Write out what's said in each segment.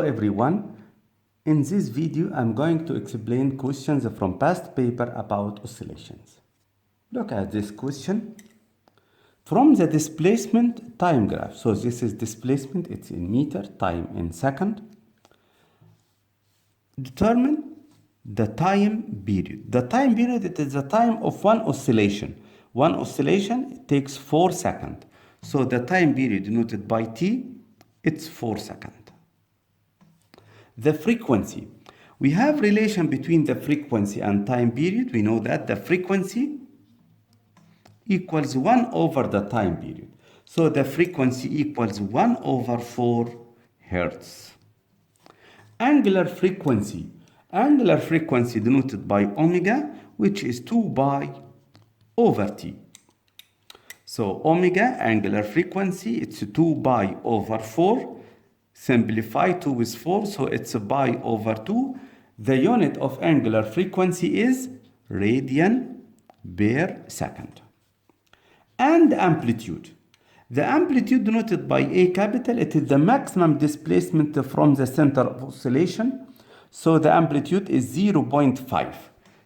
everyone. In this video, I'm going to explain questions from past paper about oscillations. Look at this question. From the displacement time graph, so this is displacement, it's in meter, time in second. Determine the time period. The time period, it is the time of one oscillation. One oscillation takes 4 seconds. So the time period denoted by T, it's 4 seconds. The frequency. We have relation between the frequency and time period. We know that the frequency equals 1 over the time period. So the frequency equals 1 over 4 hertz. Angular frequency. Angular frequency denoted by omega, which is 2 pi over T. So omega, angular frequency, it's 2 pi over 4. Simplify 2 with 4, so it's a pi over 2. The unit of angular frequency is radian per second. And amplitude. The amplitude denoted by A capital, it is the maximum displacement from the center of oscillation. So the amplitude is 0.5.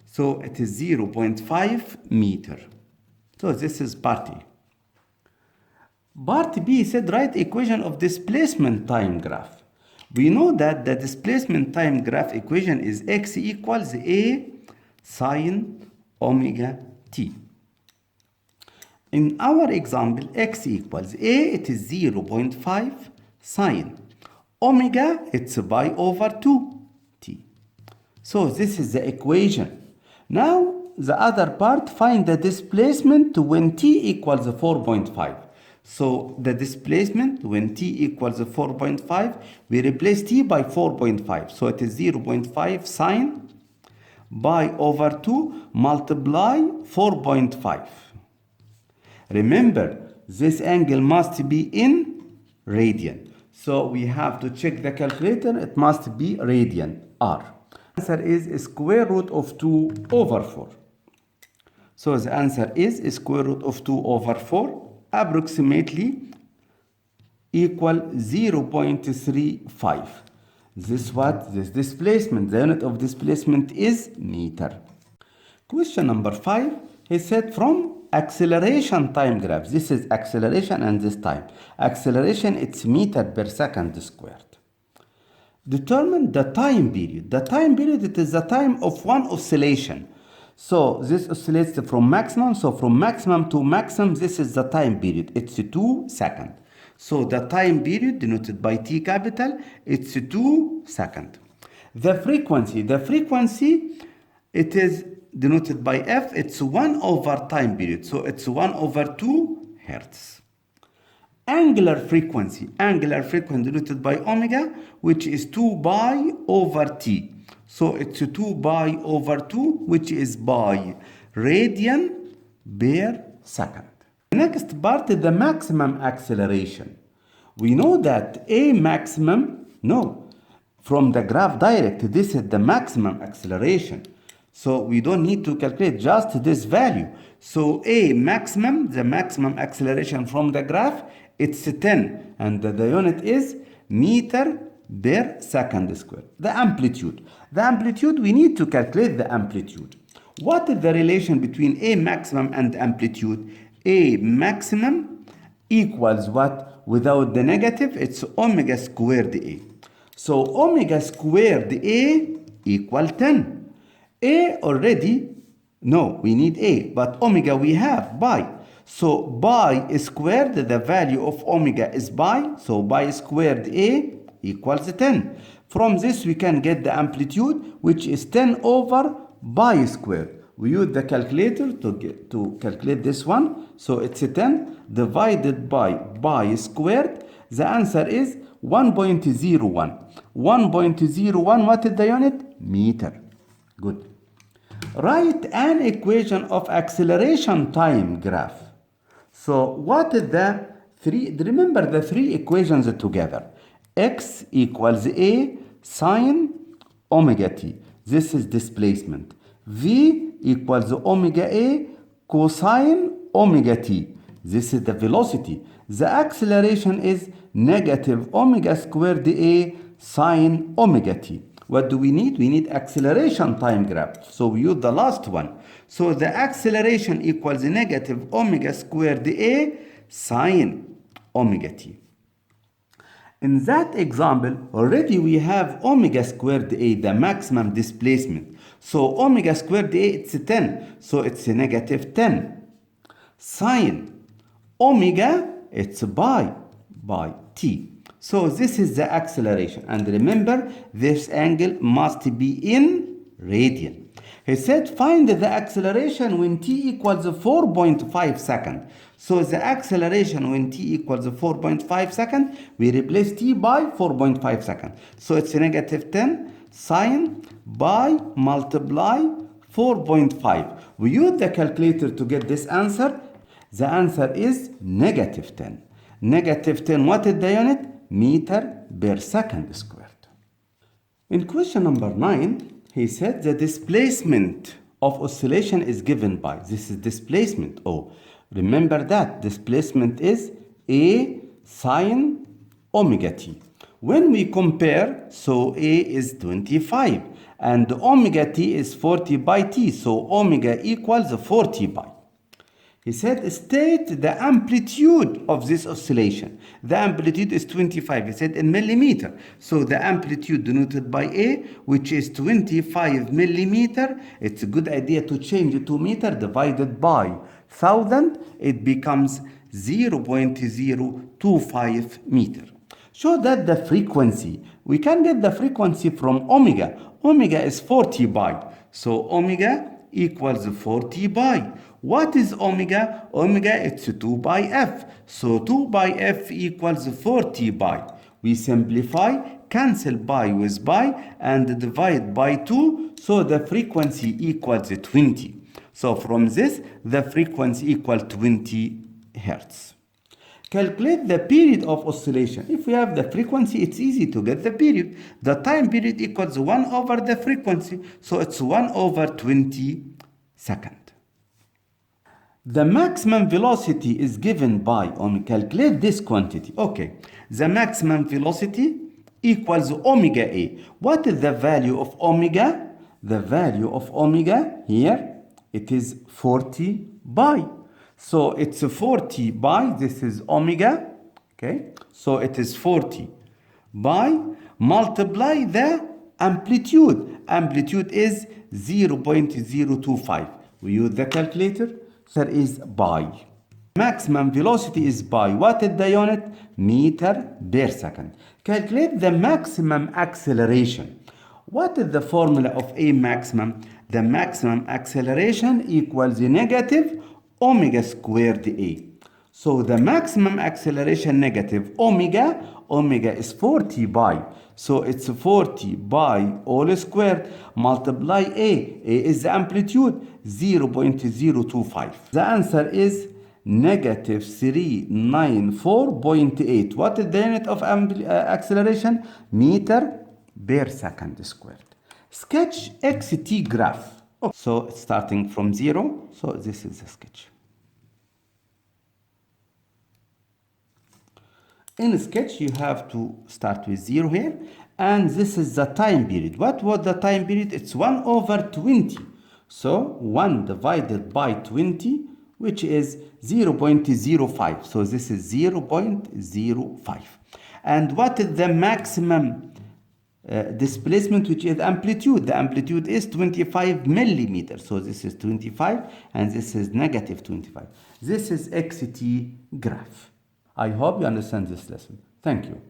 So it is 0.5 meter. So this is part A. Part B said write equation of displacement time graph. We know that the displacement time graph equation is x equals A sine omega t. In our example, x equals A, it is 0.5 sine. Omega, it's pi over 2 t. So this is the equation. Now, the other part, find the displacement when t equals 4.5. So the displacement when t equals 4.5, we replace t by 4.5. So it is 0.5 sine pi over 2 multiply 4.5. Remember, this angle must be in radian. So we have to check the calculator. It must be radian, R. Answer is square root of 2 over 4. So the answer is square root of 2 over 4. Approximately equal 0.35. This displacement, the unit of displacement is meter. Question number 5, he said from acceleration time graph, this is acceleration and this time. Acceleration, it's meter per second squared. Determine the time period. The time period, it is the time of one oscillation. So this oscillates from maximum. So from maximum to maximum, this is the time period. It's 2 seconds. So the time period denoted by T capital, it's 2 seconds. The frequency, it is denoted by F. It's 1 over time period. So it's 1 over 2 hertz. Angular frequency denoted by omega, which is 2 pi over T. So it's 2 pi over 2, which is pi radian per second. Next part is the maximum acceleration. We know that A maximum, from the graph direct, this is the maximum acceleration. So we don't need to calculate just this value. So A maximum, the maximum acceleration from the graph, it's 10. And the unit is meter per second squared. The amplitude, we need to calculate the amplitude. What is the relation between A maximum and amplitude? A maximum equals what? Without the negative, it's omega squared A. So omega squared A equal 10. A already, we need A, but omega we have pi. So pi squared, the value of omega is pi, so pi squared A equals 10. From this we can get the amplitude, which is 10 over pi squared. We use the calculator to calculate this one. So it's 10 divided by pi squared. The answer is 1.01. 1.01, what is the unit? Meter. Good. Write an equation of acceleration time graph. So what is the three? Remember the three equations together. X equals A sine omega t. This is displacement. V equals omega A cosine omega t. This is the velocity. The acceleration is negative omega squared a sine omega t. What do we need? We need acceleration time graph. So we use the last one. So the acceleration equals negative omega squared a sine omega t. In that example, already we have omega squared a, the maximum displacement. So omega squared a, it's 10. So it's a negative 10. Sine omega, it's by t. So this is the acceleration. And remember, this angle must be in radian. He said, find the acceleration when t equals 4.5 seconds. So the acceleration when t equals 4.5 seconds, we replace t by 4.5 seconds. So it's a negative 10 sine by multiply 4.5. We use the calculator to get this answer. The answer is negative 10. Negative 10, what is the unit? Meter per second squared. In question number 9, he said the displacement of oscillation is given by, this is displacement. Oh, remember that displacement is a sine omega t. When we compare, so a is 25 and omega t is 40 by t, so omega equals 40 by. He said, state the amplitude of this oscillation. The amplitude is 25. He said in millimeter. So the amplitude denoted by A, which is 25 millimeter. It's a good idea to change it to meter divided by 1,000. It becomes 0.025 meter. Show that the frequency. We can get the frequency from omega. Omega is 40 by. So omega equals 40 by. What is omega? Omega, it's 2 by f. So 2 by f equals 40 by. We simplify, cancel by with by, and divide by 2. So the frequency equals 20. So from this, the frequency equals 20 hertz. Calculate the period of oscillation. If we have the frequency, it's easy to get the period. The time period equals 1 over the frequency. So it's 1 over 20 seconds. The maximum velocity is given by, calculate this quantity. Okay, the maximum velocity equals omega a. What is the value of omega? The value of omega here, it is 40 by. So it's 40 by, this is omega, okay? So it is 40 by, multiply the amplitude. Amplitude is 0.025. We use the calculator. There is by. Maximum velocity is by. What is the unit? Meter per second. Calculate the maximum acceleration. What is the formula of a maximum? The maximum acceleration equals negative omega squared a. So the maximum acceleration negative omega is 40 by. So it's 40 by all squared multiply a. A is the amplitude, 0.025. The answer is negative 394.8. What is the unit of acceleration? Meter per second squared. Sketch xt graph. So starting from 0. So this is the sketch. In sketch, you have to start with 0 here. And this is the time period. What was the time period? It's 1 over 20. So 1 divided by 20, which is 0.05. So this is 0.05. And what is the maximum displacement, which is amplitude? The amplitude is 25 millimeters. So this is 25 and this is negative 25. This is xt graph. I hope you understand this lesson. Thank you.